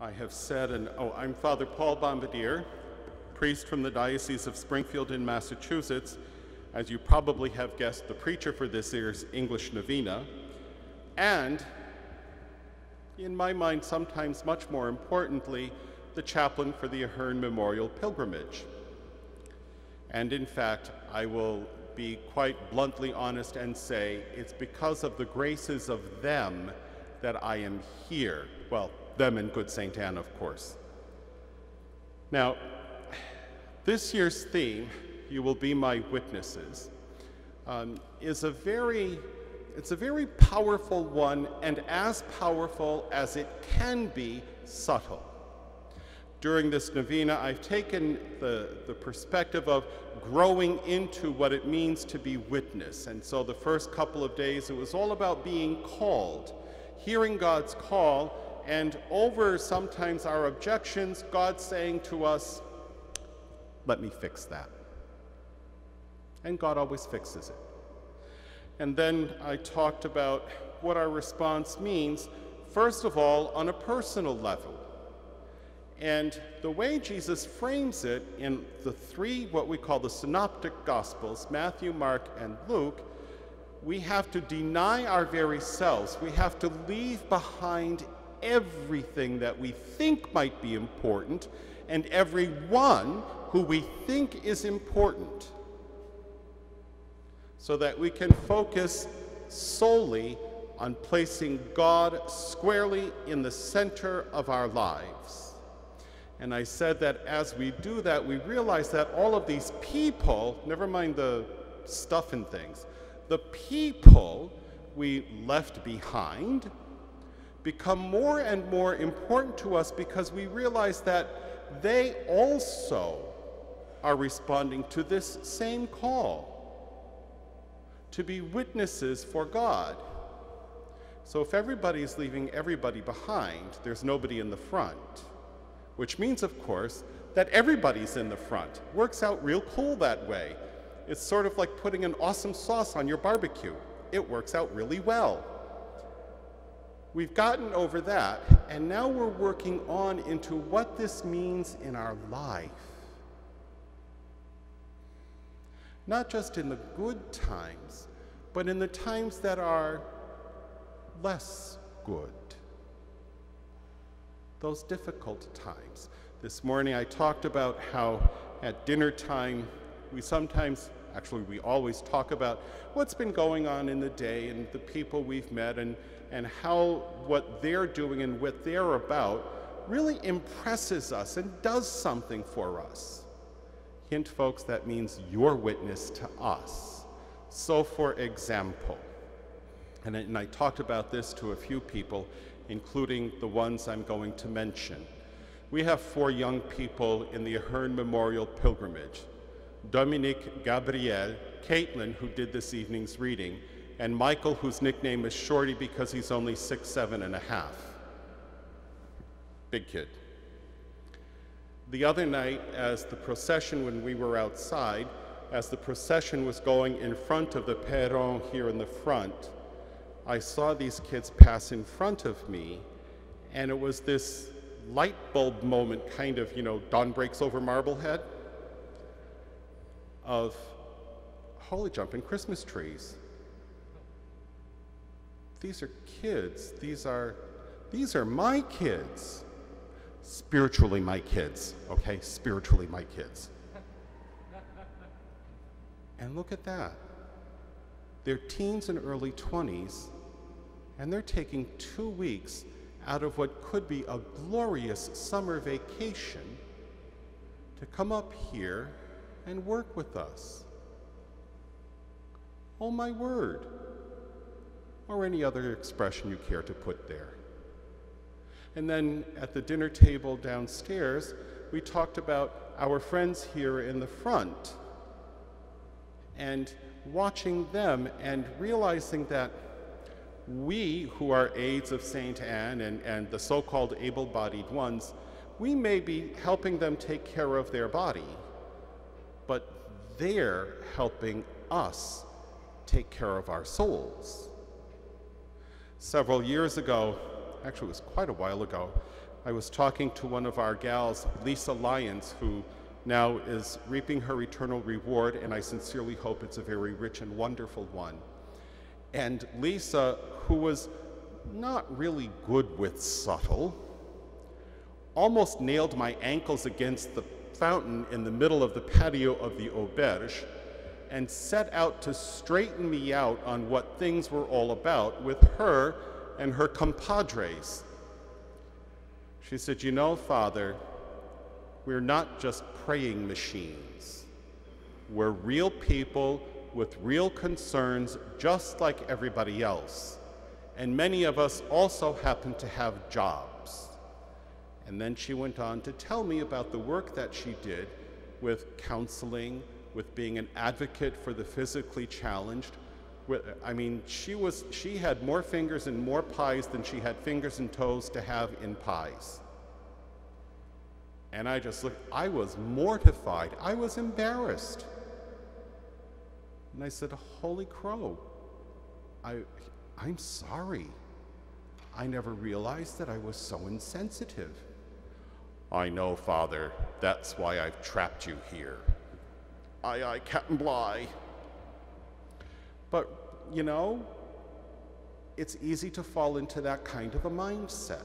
I have said, I'm Father Paul Bombardier, priest from the Diocese of Springfield in Massachusetts. As you probably have guessed, the preacher for this year's English Novena, and, in my mind, sometimes much more importantly, the chaplain for the Ahern Memorial Pilgrimage. And in fact, I will be quite bluntly honest and say it's because of the graces of them that I am here. Well, them and Good St. Anne, of course. Now, this year's theme, "You Will Be My Witnesses," is a very powerful one, and as powerful as it can be subtle. During this novena, I've taken the perspective of growing into what it means to be witness. And so the first couple of days, it was all about being called, hearing God's call, and over sometimes our objections, God saying to us, "Let me fix that." And God always fixes it. And then I talked about what our response means, first of all, on a personal level. And the way Jesus frames it in the three, what we call the synoptic gospels, Matthew, Mark, and Luke, we have to deny our very selves. We have to leave behind everything that we think might be important and everyone who we think is important, so that we can focus solely on placing God squarely in the center of our lives. And I said that as we do that, we realize that all of these people, never mind the stuff and things, the people we left behind become more and more important to us because we realize that they also are responding to this same call to be witnesses for God. So if everybody's leaving everybody behind, there's nobody in the front, which means, of course, that everybody's in the front. Works out real cool that way. It's sort of like putting an awesome sauce on your barbecue. It works out really well. We've gotten over that, and now we're working on into what this means in our life. Not just in the good times, but in the times that are less good. Those difficult times. This morning I talked about how at dinner time we always talk about what's been going on in the day and the people we've met and how what they're doing and what they're about really impresses us and does something for us. Hint, folks, that means your witness to us. So for example, and I talked about this to a few people, including the ones I'm going to mention. We have 4 young people in the Ahern Memorial Pilgrimage: Dominique, Gabrielle, Caitlin, who did this evening's reading, and Michael, whose nickname is Shorty because he's only 6'7" and a half. Big kid. The other night, as the procession, when we were outside, as the procession was going in front of the perron here in the front, I saw these kids pass in front of me, and it was this light bulb moment, kind of, dawn breaks over Marblehead, of holy jumping Christmas trees. These are kids. These are my kids. Spiritually my kids, okay? Spiritually my kids. And look at that. They're teens and early 20s, and they're taking 2 weeks out of what could be a glorious summer vacation to come up here and work with us. Oh my word. Or any other expression you care to put there. And then at the dinner table downstairs, we talked about our friends here in the front and watching them and realizing that we, who are aides of St. Anne and the so-called able-bodied ones, we may be helping them take care of their body, but they're helping us take care of our souls. Several years ago, actually it was quite a while ago, I was talking to one of our gals, Lisa Lyons, who now is reaping her eternal reward, and I sincerely hope it's a very rich and wonderful one. And Lisa, who was not really good with subtle, almost nailed my ankles against the fountain in the middle of the patio of the auberge and set out to straighten me out on what things were all about with her and her compadres. She said, "You know, Father, we're not just praying machines. We're real people with real concerns just like everybody else. And many of us also happen to have jobs." And then she went on to tell me about the work that she did with counseling, with being an advocate for the physically challenged. I mean, she had more fingers in more pies than she had fingers and toes to have in pies. And I just looked, I was mortified, I was embarrassed. And I said, "Holy crow, I'm sorry. I never realized that I was so insensitive." "I know, Father, that's why I've trapped you here." Aye, Captain Bligh. But, you know, it's easy to fall into that kind of a mindset.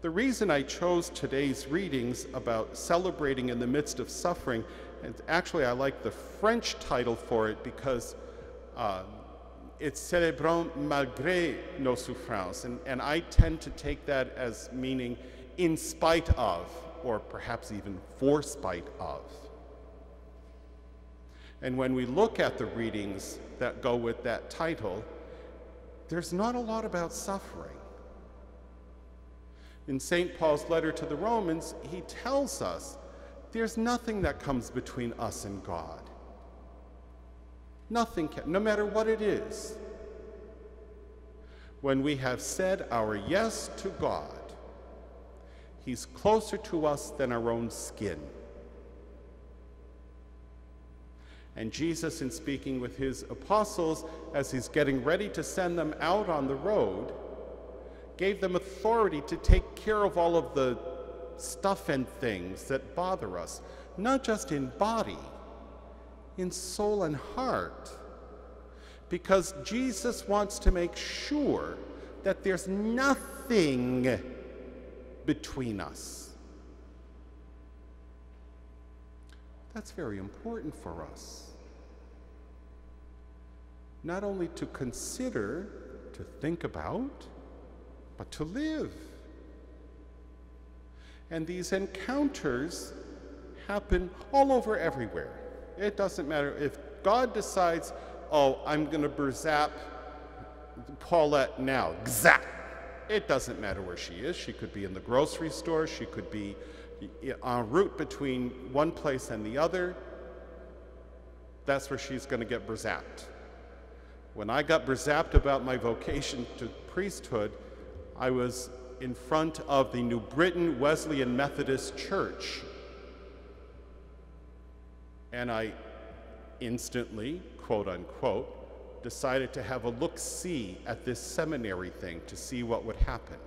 The reason I chose today's readings about celebrating in the midst of suffering, and actually I like the French title for it because it's Célébrons malgré nos souffrances, and I tend to take that as meaning in spite of, or perhaps even for spite of. And when we look at the readings that go with that title, there's not a lot about suffering. In St. Paul's letter to the Romans, he tells us there's nothing that comes between us and God. Nothing can, no matter what it is. When we have said our yes to God, he's closer to us than our own skin. And Jesus, in speaking with his apostles as he's getting ready to send them out on the road, gave them authority to take care of all of the stuff and things that bother us, not just in body, in soul and heart. Because Jesus wants to make sure that there's nothing between us. That's very important for us. Not only to consider, to think about, but to live. And these encounters happen all over everywhere. It doesn't matter if God decides, "Oh, I'm going to berzap Paulette now." Gzap! It doesn't matter where she is. She could be in the grocery store. She could be en route between one place and the other. That's where she's going to get berzapped. When I got berzapped about my vocation to priesthood, I was in front of the New Britain Wesleyan Methodist Church. And I instantly, quote unquote, decided to have a look-see at this seminary thing to see what would happen.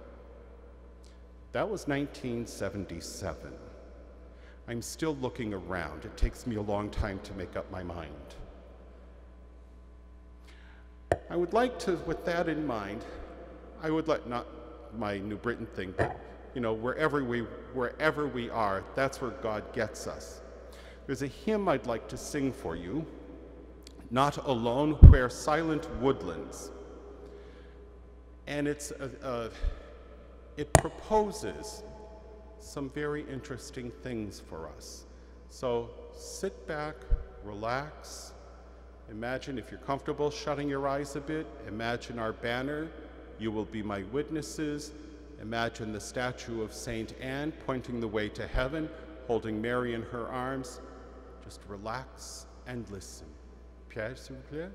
That was 1977. I'm still looking around. It takes me a long time to make up my mind. I would like to, with that in mind, I would like, not my New Britain thing, but you know, wherever we are, that's where God gets us. There's a hymn I'd like to sing for you, "Not Alone Where Silent Woodlands." And it proposes some very interesting things for us. So sit back, relax. Imagine, if you're comfortable shutting your eyes a bit, imagine our banner, "You will be my witnesses." Imagine the statue of Saint Anne pointing the way to heaven, holding Mary in her arms. Just relax and listen. Pierre, s'il vous plaît.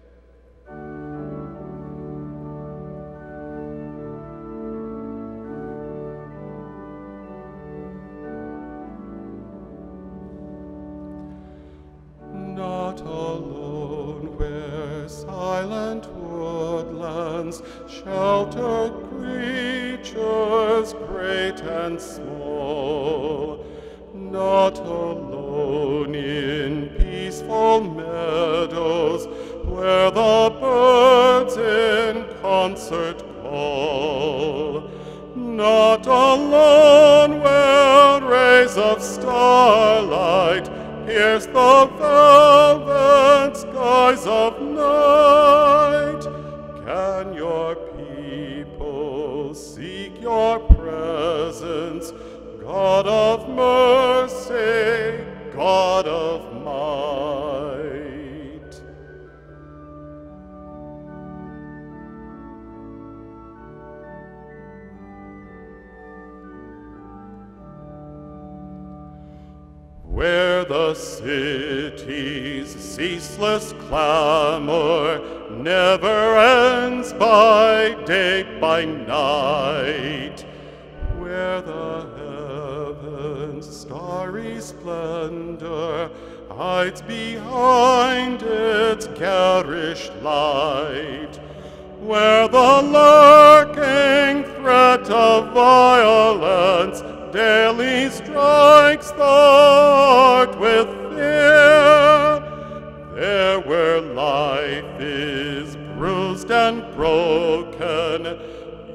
Not alone where silent woodlands shelter creatures rivers great and small, not alone in peaceful meadows where the birds in concert call, not alone where rays of starlight pierce the velvet skies of night. Can your people seek your presence, God of mercy, God of might? Where the city's ceaseless clamor never ends by day, by night, where the heaven's starry splendor hides behind its garish light, where the lurking threat of violence daily strikes the heart with fear, there where life is bruised and broken,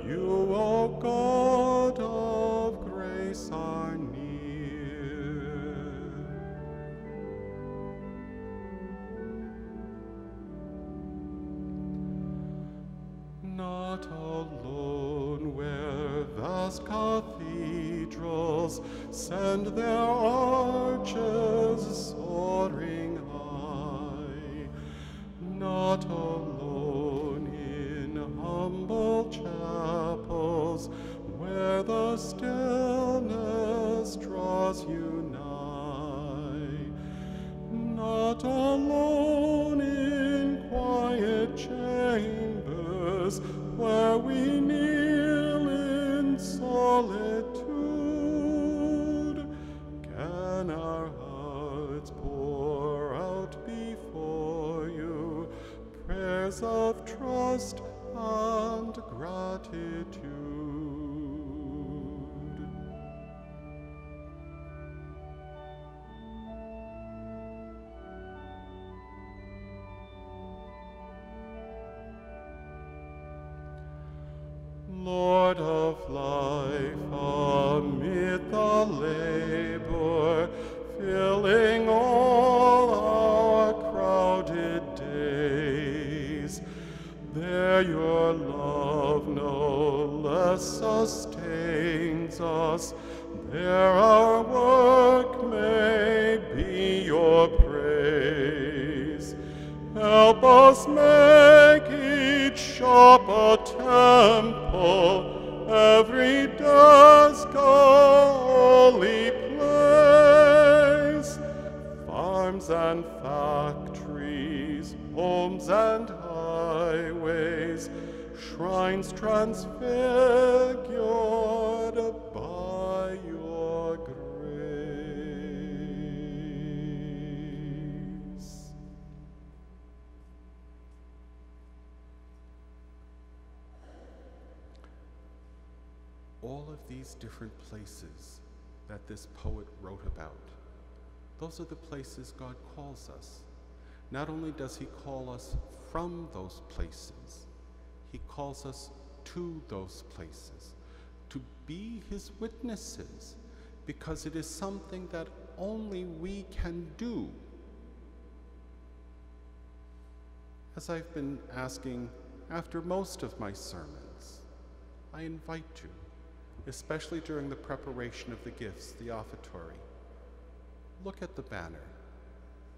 you, O God of grace, are near. Not alone where vast cathedrals send their arches soaring high, not alone in humble chapels where the stillness draws you nigh, not alone in quiet chambers where we kneel in solitude, can our hearts pour out before you prayers of trust and gratitude. Lord of life, amid the labor filling all our crowded days, there your love no less sustains us, there our work may be your praise. Help us make each shop a temple, every desk a holy place. Farms and factories, homes and highways, shrines transfigured by your grace. All of these different places that this poet wrote about, those are the places God calls us. Not only does he call us from those places, he calls us to those places, to be his witnesses, because it is something that only we can do. As I've been asking after most of my sermons, I invite you, especially during the preparation of the gifts, the offertory, look at the banner.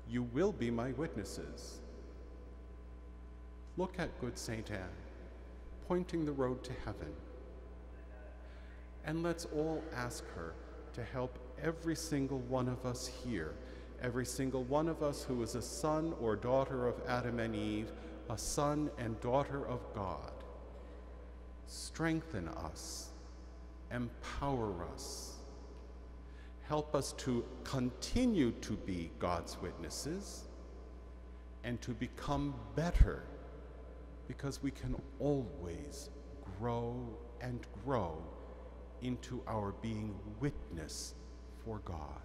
You will be my witnesses. Look at Good St. Anne, pointing the road to heaven. And let's all ask her to help every single one of us here, every single one of us who is a son or daughter of Adam and Eve, a son and daughter of God. Strengthen us, empower us, help us to continue to be God's witnesses and to become better, because we can always grow and grow into our being witness for God.